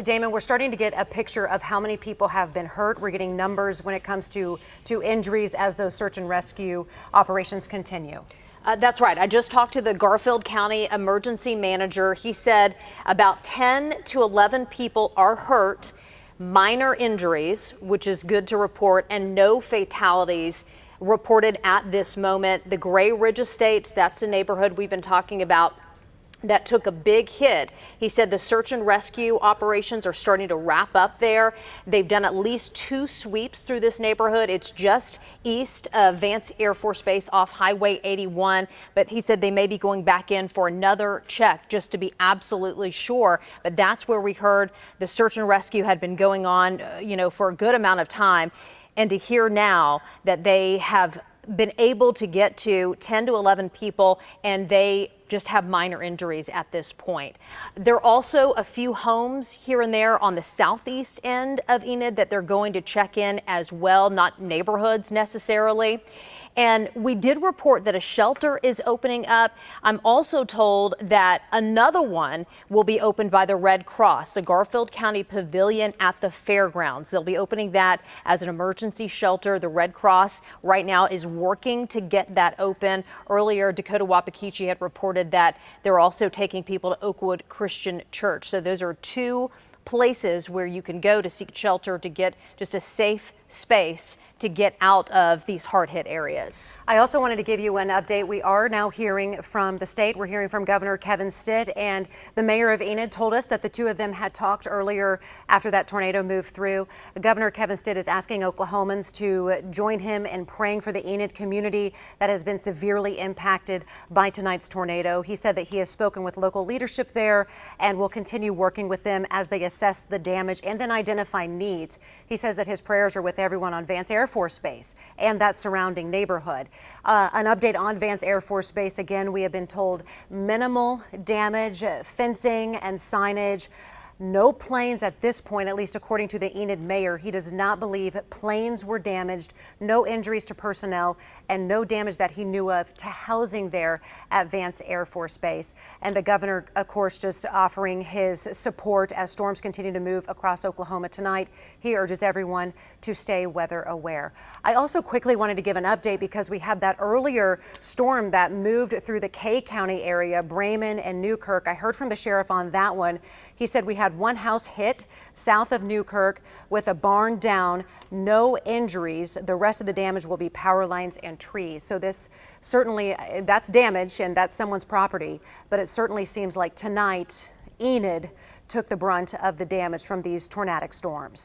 Damon, we're starting to get a picture of how many people have been hurt. We're getting numbers when it comes to injuries as those search and rescue operations continue. That's right. I just talked to the Garfield County emergency manager. He said about 10 to 11 people are hurt, minor injuries, which is good to report, and no fatalities reported at this moment. The Gray Ridge Estates, that's the neighborhood we've been talking about, that took a big hit. He said the search and rescue operations are starting to wrap up there. They've done at least 2 sweeps through this neighborhood. It's just east of Vance Air Force Base off Highway 81. But he said they may be going back in for another check just to be absolutely sure. But that's where we heard the search and rescue had been going on, for a good amount of time. And to hear now that they have been able to get to 10 to 11 people and they just have minor injuries at this point. There are also a few homes here and there on the southeast end of Enid that they're going to check in as well, not neighborhoods necessarily. And we did report that a shelter is opening up. I'm also told that another one will be opened by the Red Cross, the Garfield County Pavilion at the fairgrounds. They'll be opening that as an emergency shelter. The Red Cross right now is working to get that open. Earlier, Dakota Wapakichi had reported that they're also taking people to Oakwood Christian Church. So those are 2 places where you can go to seek shelter, to get just a safe space to get out of these hard-hit areas. I also wanted to give you an update. We are now hearing from the state. We're hearing from Governor Kevin Stitt, and the mayor of Enid told us that the 2 of them had talked earlier after that tornado moved through. Governor Kevin Stitt is asking Oklahomans to join him in praying for the Enid community that has been severely impacted by tonight's tornado. He said that he has spoken with local leadership there and will continue working with them as they assess the damage and then identify needs. He says that his prayers are with everyone on Vance Air Force Base and that surrounding neighborhood. An update on Vance Air Force Base. Again, we have been told minimal damage, fencing and signage. No planes at this point, at least according to the Enid mayor. He does not believe planes were damaged, no injuries to personnel, and no damage that he knew of to housing there at Vance Air Force Base. And the governor, of course, just offering his support as storms continue to move across Oklahoma tonight. He urges everyone to stay weather aware. I also quickly wanted to give an update because we had that earlier storm that moved through the Kay County area, Bremen and Newkirk. I heard from the sheriff on that one. He said we had 1 house hit south of Newkirk with a barn down, no injuries. The rest of the damage will be power lines and trees. So this certainly, that's damage and that's someone's property, but it certainly seems like tonight Enid took the brunt of the damage from these tornadic storms.